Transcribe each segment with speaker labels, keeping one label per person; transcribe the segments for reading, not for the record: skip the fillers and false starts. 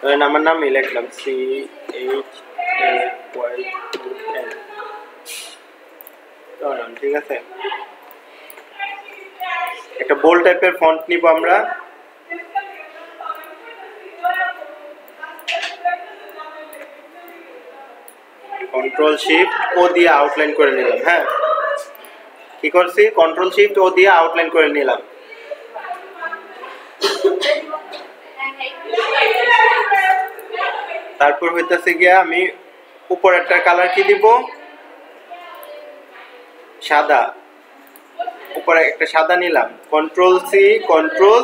Speaker 1: আমার নাম লিখলাম CHAYN, ঠিক আছে। একটা বোল্ড টাইপের ফন্ট নিব আমরা। কন্ট্রোল শিফট ও দিয়ে আউটলাইন করে নিলাম। হ্যাঁ, কি করছি? কন্ট্রোল শিফট ও দিয়ে আউটলাইন করে নিলাম। তারপর হইতেছে গিয়া আমি উপরেরটার কালার কি দিব? সাদা। উপরে একটা সাদা নিলাম, কন্ট্রোল সি কন্ট্রোল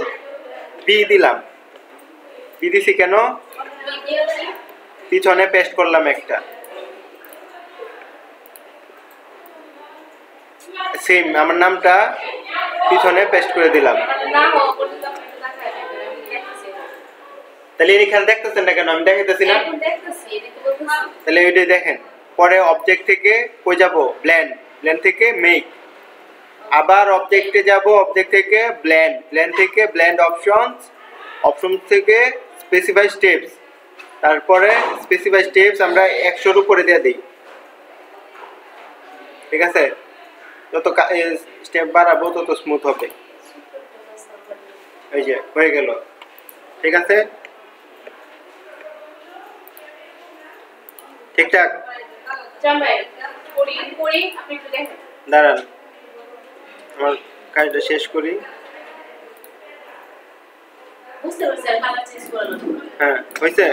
Speaker 1: বি দিলাম। বি দিছি কেন? পিছনে পেস্ট করলাম একটা। সেম আমার নামটা পিছনে পেস্ট করে দিলাম। তাহলে এখানে দেখতেছেন না কেন? আমি দেখাইতেছি না? তাহলে এইটাই দেখেন। পরে অবজেক্ট থেকে কই যাব? ব্লেন্ড। ব্লেন্ড থেকে মেক। আবার অবজেক্টে যাব, অবজেক্ট থেকে ব্লেন্ড। ব্লেন্ড থেকে ব্লেন্ড অপশনস। অপশন থেকে স্পেসিফাই স্টেপস। তারপরে স্পেসিফাই স্টেপস আমরা 100 উপরে দিয়ে দিই। ঠিক আছে? যত স্টেপ বাড়াবো তত স্মুথ হবে। এই যে হয়ে গেল। ঠিক আছে? ঠিকঠাক? দাঁড়ান, আমার কাজটা শেষ করি। হ্যাঁ, হয়েছে?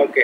Speaker 1: ওকে।